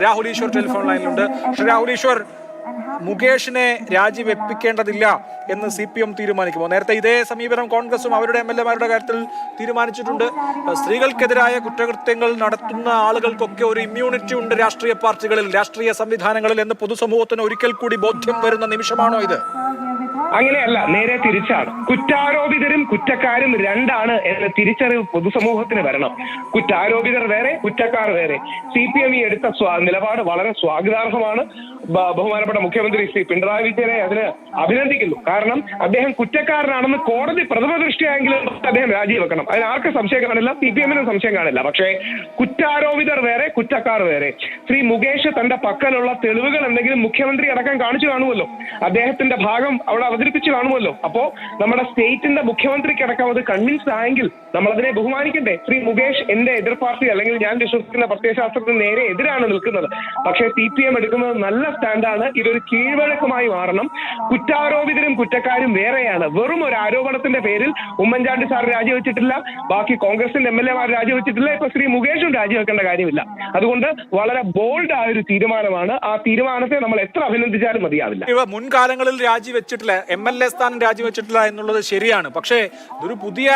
Rahul Easwar telephone ലൈനിലുണ്ട്. Rahul Easwar, മുകേഷിനെ രാജിവെപ്പിക്കേണ്ടതില്ല എന്ന് CPM തീരുമാനിക്കുമോ? നേരത്തെ ഇതേ സമീപനം കോൺഗ്രസും അവരുടെ MLA-മാരുടെ കാര്യത്തിൽ തീരുമാനിച്ചിട്ടുണ്ട്. സ്ത്രീകൾക്കെതിരായ കുറ്റകൃത്യങ്ങൾ നടത്തുന്ന ആളുകൾക്കൊക്കെ ഒരു ഇമ്മ്യൂണിറ്റി ഉണ്ട് രാഷ്ട്രീയ പാർട്ടികളിൽ, രാഷ്ട്രീയ സംവിധാനങ്ങളിൽ എന്ന് പൊതുസമൂഹത്തിന് ഒരിക്കൽ കൂടി ബോധ്യം വരുന്ന നിമിഷമാണോ ഇത്? അങ്ങനെയല്ല, നേരെ തിരിച്ചാണ്. കുറ്റാരോപിതരും കുറ്റക്കാരും രണ്ടാണ് എന്ന തിരിച്ചറിവ് പൊതുസമൂഹത്തിന് വരണം. കുറ്റാരോപിതർ വേറെ, കുറ്റക്കാർ വേറെ. CPM എടുത്ത നിലപാട് വളരെ സ്വാഗതാർഹമാണ്. ബഹുമാനപ്പെട്ട മുഖ്യമന്ത്രി ശ്രീ പിണറായി വിജയനെ അതിന് അഭിനന്ദിക്കുന്നു. കാരണം അദ്ദേഹം കുറ്റക്കാരനാണെന്ന് കോടതി പ്രഥമ ദൃഷ്ടിയായെങ്കിലും അദ്ദേഹം രാജിവെക്കണം. അതിന് ആർക്കും സംശയം കാണില്ല, CPM-നും സംശയം കാണില്ല. പക്ഷേ കുറ്റാരോപിതർ വേറെ, കുറ്റക്കാർ വേറെ. ശ്രീ മുകേഷ് തന്റെ പക്കലുള്ള തെളിവുകൾ എന്തെങ്കിലും മുഖ്യമന്ത്രി അടക്കം കാണിച്ചു കാണുമല്ലോ, അദ്ദേഹത്തിന്റെ ഭാഗം അവിടെ അവതരിപ്പിച്ചു കാണുമല്ലോ. അപ്പോ നമ്മുടെ സ്റ്റേറ്റിന്റെ മുഖ്യമന്ത്രിക്കടക്കം അത് കൺവിൻസ്ഡ് ആയെങ്കിൽ നമ്മൾ അതിനെ ബഹുമാനിക്കണ്ടേ? ശ്രീ മുകേഷ് എന്റെ എതിർ പാർട്ടി അല്ലെങ്കിൽ ഞാൻ വിശ്വസിക്കുന്ന പ്രത്യയശാസ്ത്രത്തിന് നേരെ എതിരാണ് നിൽക്കുന്നത്. പക്ഷേ CPM എടുക്കുന്നത് നല്ല സ്റ്റാൻഡാണ്. ഇതൊരു കീഴ്വഴക്കമായി മാറണം. കുറ്റാരോപിതരും കുറ്റക്കാരും വേറെയാണ്. വെറും ഒരു ആരോപണത്തിന്റെ പേരിൽ ഉമ്മൻചാണ്ടി സാർ രാജിവെച്ചിട്ടില്ല, ബാക്കി കോൺഗ്രസിന്റെ MLA-മാർ രാജിവെച്ചിട്ടില്ല, ഇപ്പൊ ശ്രീ മുകേഷും രാജിവെക്കേണ്ട കാര്യമില്ല. അതുകൊണ്ട് വളരെ ബോൾഡ് ആയ ഒരു തീരുമാനമാണ്. ആ തീരുമാനത്തെ നമ്മൾ എത്ര അഭിനന്ദിച്ചാലും മതിയാവില്ല. മുൻകാലങ്ങളിൽ രാജിവെച്ചിട്ടില്ല, MLA സ്ഥാനം രാജിവെച്ചിട്ടില്ല എന്നുള്ളത് ശരിയാണ്. പക്ഷേ ഇതൊരു പുതിയ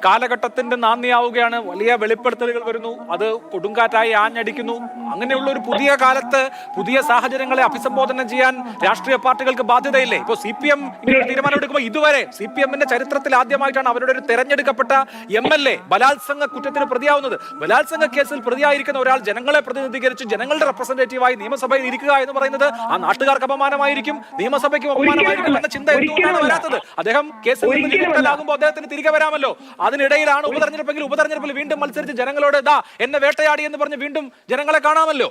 കാലഘട്ടത്തിന്റെ നാന്ദിയാവുകയാണ്. വലിയ വെളിപ്പെടുത്തലുകൾ വരുന്നു, അത് കൊടുങ്കാറ്റായി ആഞ്ഞടിക്കുന്നു. അങ്ങനെയുള്ള ഒരു പുതിയ കാലത്ത് പുതിയ സാഹചര്യങ്ങളെ അഭിസംബോധന ചെയ്യാൻ രാഷ്ട്രീയ പാർട്ടികൾക്ക് ബാധ്യതയില്ലേ? ഇപ്പോൾ CPM ഇങ്ങനെ തീരുമാനമെടുക്കുമ്പോൾ ഇതുവരെ CPM-ന്റെ ചരിത്രത്തിൽ ആദ്യമായിട്ടാണ് അവരുടെ ഒരു തെരഞ്ഞെടുക്കപ്പെട്ട MLA ബലാത്സംഗ കുറ്റത്തിന് പ്രതിയാവുന്നത്. ബലാത്സംഗ കേസിൽ പ്രതിയായിരിക്കുന്ന ഒരാൾ ജനങ്ങളെ പ്രതിനിധീകരിച്ച് ജനങ്ങളുടെ റെപ്രസെന്റേറ്റീവായി നിയമസഭയിൽ ഇരിക്കുക എന്ന് പറയുന്നത് ആ നാട്ടുകാർക്ക് അപമാനമായിരിക്കും, നിയമസഭയ്ക്കും അപമാനമായിരിക്കും എന്ന ചിന്ത എന്തുകൊണ്ടാണ് വരാത്തത്? അദ്ദേഹം കേസിൽ നിന്ന് വിമുക്തനാകുമ്പോൾ അദ്ദേഹത്തിന് തിരികെ വരാമല്ലോ. അതിനിടയിലാണ് ഉപതെരഞ്ഞെടുപ്പിൽ വീണ്ടും മത്സരിച്ച് ജനങ്ങളോട് എന്നെ വേട്ടയാടി എന്ന് പറഞ്ഞ് വീണ്ടും ജനങ്ങളെ കാണാമല്ലോ.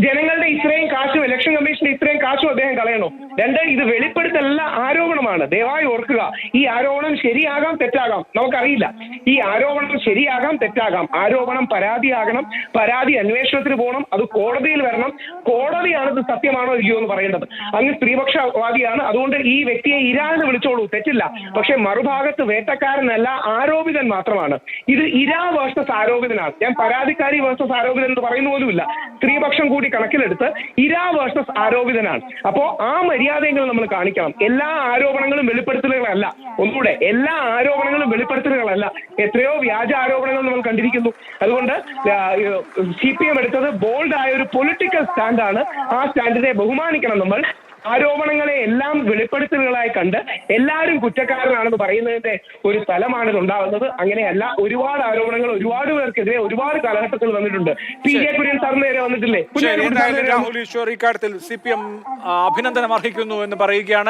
ജനങ്ങളുടെ ഇത്രയും കാശും ഇലക്ഷൻ കമ്മീഷന്റെ ഇത്രയും കാശും അദ്ദേഹം കളയണോ? രണ്ട്, ഇത് വെളിപ്പെടുത്തല്ല, ആരോപണമാണ്. ദയവായി ഓർക്കുക, ഈ ആരോപണം ശരിയാകാം തെറ്റാകാം, നമുക്കറിയില്ല. ഈ ആരോപണം ശരിയാകാം തെറ്റാകാം. ആരോപണം പരാതിയാകണം, പരാതി അന്വേഷണത്തിന് പോകണം, അത് കോടതിയിൽ വരണം. കോടതിയാണ് ഇത് സത്യമാണോ ഇല്ലയോ എന്ന് പറയേണ്ടത്. അങ്ങ് സ്ത്രീപക്ഷവാദിയാണ്, അതുകൊണ്ട് ഈ വ്യക്തിയെ ഇര എന്ന് വിളിച്ചോളൂ, തെറ്റില്ല. പക്ഷെ മറുഭാഗത്ത് വേട്ടക്കാരനല്ല, ആരോപിതൻ മാത്രമാണ്. ഇത് ഇര വേഴ്സസ് ആരോപിതനാണ്. ഞാൻ പരാതിക്കാരി വേഴ്സസ് ആരോപിതൻ എന്ന് പറയുന്ന പോലുമില്ല. സ്ത്രീപക്ഷം കൂടി കണക്കിലെടുത്ത് ഇര വേഴ്സസ് ആരോപിതനാണ്. അപ്പോ ആ മര്യാദയെങ്കിലും നമ്മൾ കാണിക്കണം. എല്ലാ ആരോപണങ്ങളും വെളിപ്പെടുത്തലുകളല്ല. ഒന്നുകൂടെ, എല്ലാ ആരോപണങ്ങളും വെളിപ്പെടുത്തലുകളല്ല. എത്രയോ വ്യാജ ആരോപണങ്ങൾ നമ്മൾ കണ്ടിരിക്കുന്നു. അതുകൊണ്ട് CPM എടുത്തത് ബോൾഡ് ആയ ഒരു പൊളിറ്റിക്കൽ സ്റ്റാൻഡാണ്. ആ സ്റ്റാൻഡിനെ ബഹുമാനിക്കണം നമ്മൾ. ആരോപണങ്ങളെ എല്ലാം വെളിപ്പെടുത്തലുകളായി കണ്ട് എല്ലാവരും കുറ്റക്കാരനാണെന്ന് പറയുന്നതിന്റെ ഒരു സ്ഥലമാണ് ഉണ്ടാകുന്നത്. അങ്ങനെയല്ല, ഒരുപാട് ആരോപണങ്ങൾ ഒരുപാട് പേർക്കെതിരെ ഒരുപാട് കാലഘട്ടത്തിൽ വന്നിട്ടുണ്ട്. PJ കുര്യൻ സാറിന് നേരെ വന്നിട്ടില്ലേ? രാഹുൽ ഈശ്വർ ഇക്കാര്യത്തിൽ CPM അഭിനന്ദനം അർഹിക്കുന്നു എന്ന് പറയുകയാണ്.